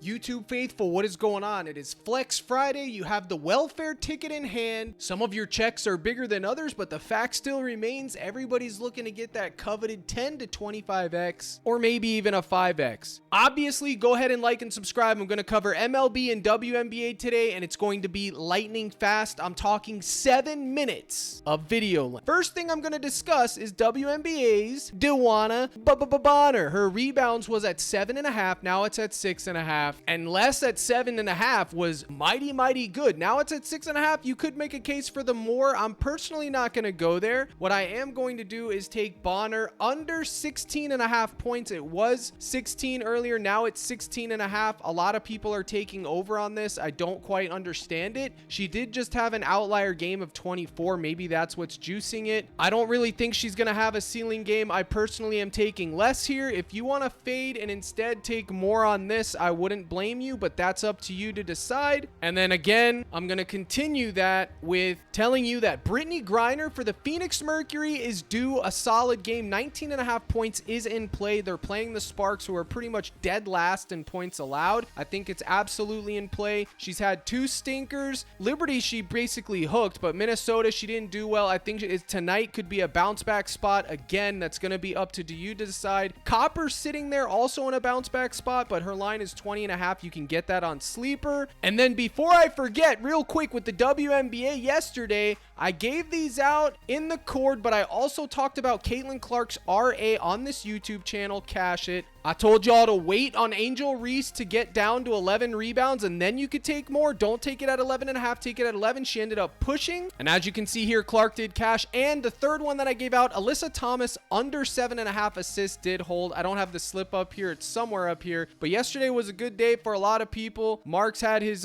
YouTube faithful, what is going on? It is Flex Friday. You have the welfare ticket in hand. Some of your checks are bigger than others, but the fact still remains everybody's looking to get that coveted 10 to 25x or maybe even a 5x. Obviously, go ahead and like and subscribe. I'm going to cover MLB and WNBA today, and it's going to be lightning fast. I'm talking 7 minutes of video length. First thing I'm going to discuss is WNBA's Dewana Bonner. Her rebounds was at 7.5. Now it's at 6.5. And less at 7.5 was mighty good. Now it's at 6.5. You could make a case for the more. I'm personally not going to go there. What I am going to do is take Bonner under 16.5 points. It was 16 earlier. Now it's 16.5. A lot of people are taking over on this. I don't quite understand it. She did just have an outlier game of 24. Maybe that's what's juicing it. I don't really think she's going to have a ceiling game. I personally am taking less here. If you want to fade and instead take more on this, I wouldn't blame you, but that's up to you to decide. And then again, I'm going to continue that with telling you that Brittany Griner for the Phoenix Mercury is due a solid game. 19.5 points is in play. They're playing the Sparks, who are pretty much dead last in points allowed. I think it's absolutely in play. She's had 2 stinkers. Liberty, she basically hooked, but Minnesota, she didn't do well. I think tonight could be a bounce back spot. Again, that's going to be up to you to decide. Copper's sitting there also in a bounce back spot, but her line is 20.5. You can get that on Sleeper. And then before I forget, real quick, with the WNBA yesterday, I gave these out in the cord, but I also talked about Caitlin Clark's RA on this YouTube channel. Cash it. I told y'all to wait on Angel Reese to get down to 11 rebounds, and then you could take more. Don't take it at 11.5. Take it at 11. She ended up pushing. And as you can see here, Clark did cash. And the third one that I gave out, Alyssa Thomas, under 7.5 assists, did hold. I don't have the slip up here. It's somewhere up here. But yesterday was a good day for a lot of people. Marks had his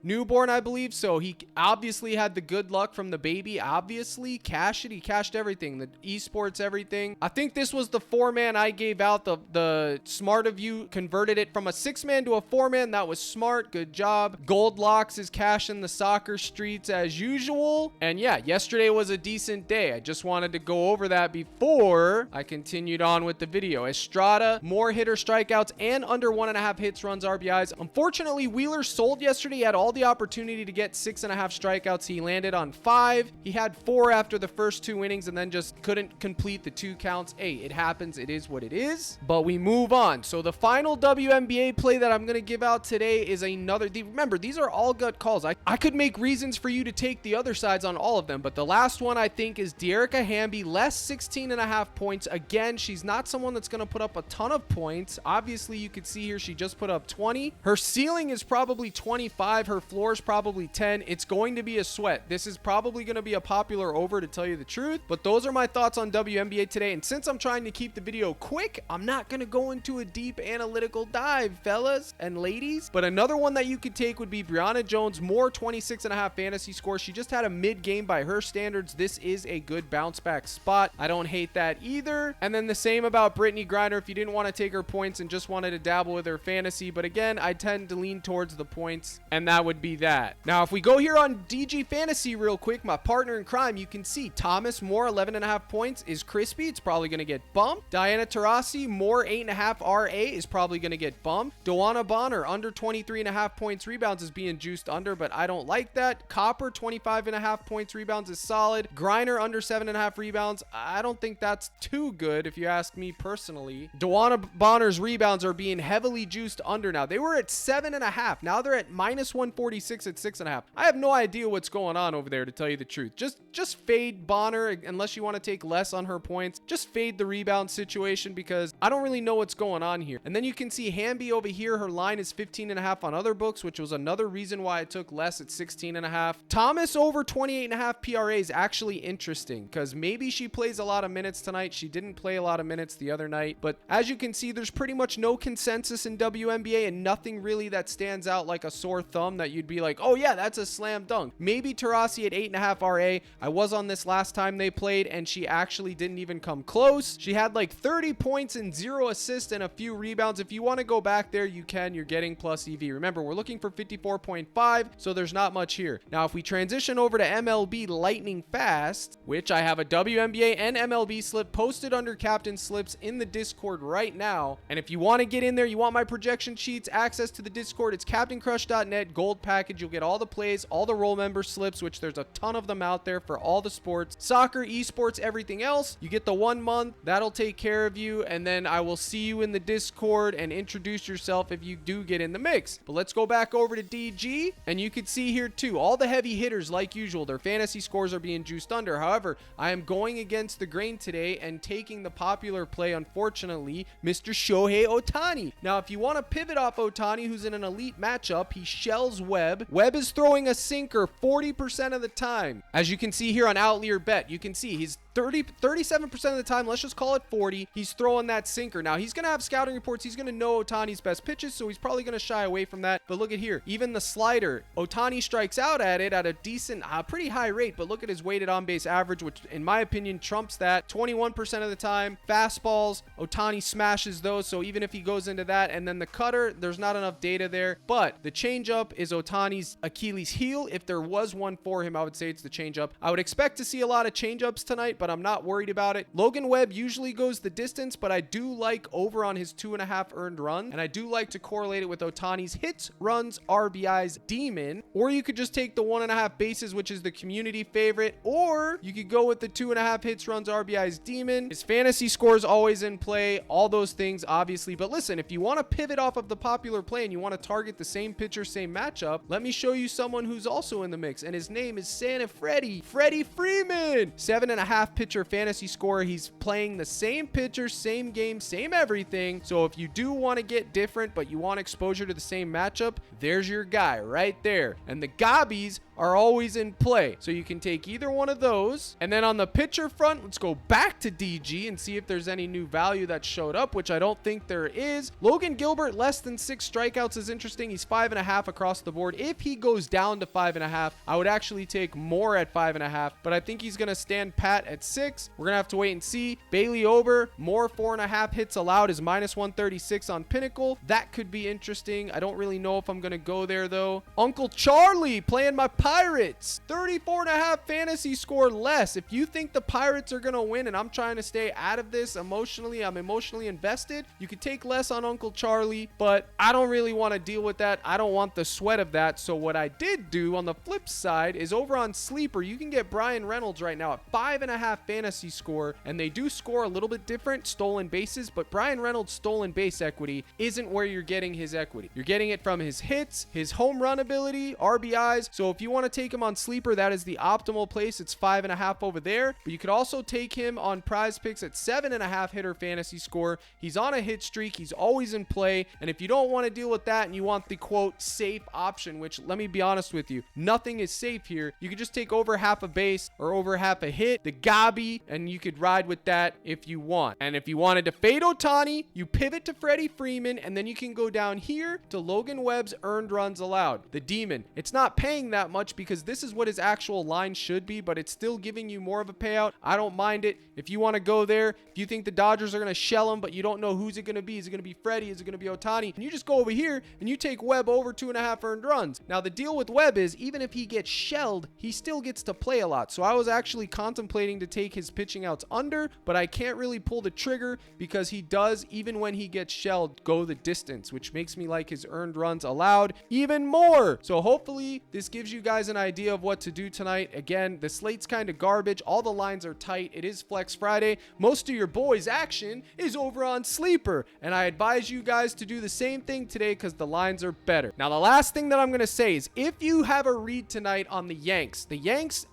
newborn, I believe. So he obviously had the good luck from the baby. Obviously, cash it. He cashed everything. The esports, everything. I think this was the 4-man I gave out. The smart of you converted it from a 6-man to a 4-man. That was smart. Good job. Gold Locks is cashing the soccer streets as usual. And yeah, yesterday was a decent day. I just wanted to go over that before I continued on with the video. Estrada, more hitter strikeouts and under 1.5 hits, runs, RBIs. Unfortunately, Wheeler sold yesterday. He had all the opportunity to get 6.5 strikeouts. He landed on 5. He had 4 after the first 2 innings and then just couldn't complete the 2 counts. Hey, it happens. It is what it is. But we move on. So the final WNBA play that I'm going to give out today is another. Remember, these are all gut calls. I could make reasons for you to take the other sides on all of them, but the last one I think is Dearica Hamby, less 16.5 points. Again, she's not someone that's going to put up a ton of points. Obviously, you could see here she just put up 20. Her ceiling is probably 25. Her floor is probably 10. It's going to be a sweat. This is probably going to be a popular over, to tell you the truth, but those are my thoughts on WNBA today. And since I'm trying to keep the video quick, I'm not going to go into a deep analytical dive, fellas and ladies. But another one that you could take would be Brianna Jones, more 26.5 fantasy score. She just had a mid game by her standards. This is a good bounce back spot. I don't hate that either. And then the same about Brittany Griner if you didn't want to take her points and just wanted to dabble with her fantasy. But again, I tend to lean towards the points, and that would be that. Now, if we go here on DG Fantasy real quick, my partner in crime, you can see Thomas Moore, 11.5 points, is crispy. It's probably going to get bumped. Diana Taurasi, Moore, 8.5 RA, is probably going to get bumped. Dewana Bonner, under 23.5 points, rebounds, is being juiced under, but I don't like that. Copper, 25.5 points, rebounds, is solid. Griner, under 7.5 rebounds. I don't think that's too good if you ask me personally. Dewana Bonner's rebounds are being heavily juiced under now. They were at 7.5. Now they're at minus 146 at 6.5. I have no idea what's going on over there, to tell you the truth. Just fade Bonner unless you want to take less on her points. Just fade the rebound situation because I don't really know what's going on here. And then you can see Hamby over here. Her line is 15.5 on other books, which was another reason why I took less at 16.5. Thomas over 28.5 PRA is actually interesting because maybe she plays a lot of minutes tonight. She didn't play a lot of minutes the other night, but as you can see, there's pretty much no consensus in WNBA and nothing really that stands out like a sore thumb that you'd be like, oh yeah, that's a slam dunk. Maybe Taurasi at 8.5 RA. I was on this last time they played and she actually didn't even come close. She had like 30 points and 0 assists assists and a few rebounds. If you want to go back there, you can. You're getting plus EV. Remember, we're looking for 54.5, so there's not much here. Now, if we transition over to MLB lightning fast, which I have a WNBA and MLB slip posted under captain slips in the Discord right now. And if you want to get in there, you want my projection sheets, access to the Discord, it's captaincrush.net gold package. You'll get all the plays, all the role member slips, which there's a ton of them out there for all the sports, soccer, esports, everything else. You get the 1 month, that'll take care of you. And then I will see you in the Discord and introduce yourself if you do get in the mix. But let's go back over to DG, and you can see here too, all the heavy hitters, like usual, their fantasy scores are being juiced under. However, I am going against the grain today and taking the popular play, unfortunately, Mr. Shohei Ohtani. Now, if you want to pivot off Ohtani, who's in an elite matchup, he shells Webb. Webb is throwing a sinker 40% of the time. As you can see here on Outlier Bet, you can see he's 37% of the time, let's just call it 40, he's throwing that sinker. Now, he's going to have scouting reports. He's going to know Ohtani's best pitches, so he's probably going to shy away from that. But look at here. Even the slider, Ohtani strikes out at it at a decent, pretty high rate, but look at his weighted on-base average, which in my opinion trumps that 21% of the time. Fastballs, Ohtani smashes those, so even if he goes into that, and then the cutter, there's not enough data there. But the changeup is Ohtani's Achilles heel. If there was one for him, I would say it's the changeup. I would expect to see a lot of changeups tonight, but I'm not worried about it. Logan Webb usually goes the distance, but I do like over on his 2.5 earned runs, and I do like to correlate it with Ohtani's hits, runs, RBIs, demon. Or you could just take the 1.5 bases, which is the community favorite, or you could go with the 2.5 hits, runs, RBIs, demon. His fantasy score is always in play, all those things, obviously. But listen, if you want to pivot off of the popular play and you want to target the same pitcher, same matchup, let me show you someone who's also in the mix, and his name is Santa Freddie Freeman. 7.5 pitcher fantasy score. He's playing the same pitcher, same game, same everything. So if you do want to get different, but you want exposure to the same matchup, there's your guy right there. And the gobbies are always in play, so you can take either one of those. And then on the pitcher front, let's go back to DG and see if there's any new value that showed up, which I don't think there is. Logan Gilbert, less than 6 strikeouts is interesting. He's 5.5 across the board. If he goes down to 5.5, I would actually take more at 5.5, but I think he's going to stand pat at 6. We're going to have to wait and see. Bailey Ober, more 4.5 hits allowed, is minus 136 on Pinnacle. That could be interesting. I don't really know if I'm going to go there though. Uncle Charlie playing my Pirates, 34.5 fantasy score less. If you think the Pirates are going to win and I'm trying to stay out of this emotionally, I'm emotionally invested, you could take less on Uncle Charlie, but I don't really want to deal with that. I don't want the sweat of that. So what I did do on the flip side is over on Sleeper, you can get Brian Reynolds right now at 5.5 fantasy score, and they do score a little bit different, stolen bases, but Brian Reynolds' stolen base equity isn't where you're getting his equity. You're getting it from his hits, his home run ability, RBIs. So if you want to take him on Sleeper, that is the optimal place. It's 5.5 over there, but you could also take him on PrizePicks at 7.5 hitter fantasy score. He's on a hit streak. He's always in play. And if you don't want to deal with that and you want the quote safe option, which let me be honest with you, nothing is safe here. You could just take over half a base or over half a hit, the Gobby, and you could ride with that if you want. And if you wanted to fade Ohtani, you pivot to Freddie Freeman, and then you can go down here to Logan Webb's earned runs allowed, the demon. It's not paying that much because this is what his actual line should be, but it's still giving you more of a payout. I don't mind it. If you want to go there, if you think the Dodgers are going to shell him, but you don't know who's it going to be, is it going to be Freddie, is it going to be Ohtani, and you just go over here and you take Webb over 2.5 earned runs. Now the deal with Webb is even if he gets shelled, he still gets to play a lot. So I was actually contemplating to take his pitching outs under, but I can't really pull the trigger because he does, even when he gets shelled, go the distance, which makes me like his earned runs allowed even more. So hopefully this gives you guys an idea of what to do tonight. Again, the slate's kind of garbage. All the lines are tight. It is Flex Friday. Most of your boys' action is over on Sleeper, and I advise you guys to do the same thing today because the lines are better. Now, the last thing that I'm going to say is if you have a read tonight on the Yanks,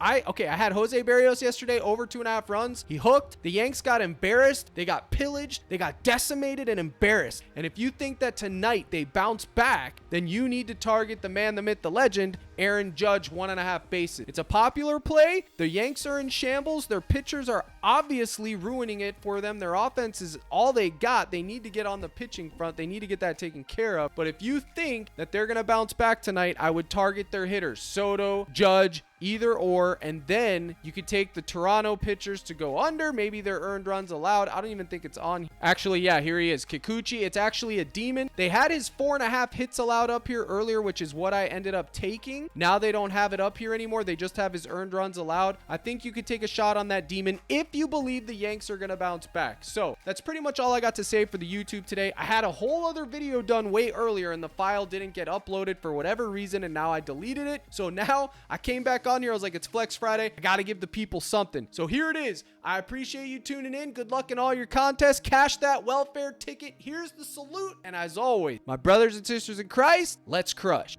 I had Jose Barrios yesterday over 2.5 runs. He hooked. The Yanks got embarrassed. They got pillaged. They got decimated and embarrassed. And if you think that tonight they bounce back, then you need to target the man, the myth, the legend, Aaron Judge, 1.5 bases. It's a popular play. The Yanks are in shambles. Their pitchers are obviously ruining it for them. Their offense is all they got. They need to get on the pitching front. They need to get that taken care of. But if you think that they're going to bounce back tonight, I would target their hitters, Soto, Judge, either or, and then you could take the Toronto pitchers to go under. Maybe their earned runs allowed. I don't even think it's on. Actually, yeah, here he is. Kikuchi. It's actually a demon. They had his 4.5 hits allowed up here earlier, which is what I ended up taking. Now they don't have it up here anymore. They just have his earned runs allowed. I think you could take a shot on that demon if you believe the Yanks are going to bounce back. So that's pretty much all I got to say for the YouTube today. I had a whole other video done way earlier and the file didn't get uploaded for whatever reason, and now I deleted it. So now I came back on here. I was like, it's Flex Friday. I got to give the people something. So here it is. I appreciate you tuning in. Good luck in all your contests. Cash that welfare ticket. Here's the salute. And as always, my brothers and sisters in Christ, let's crush.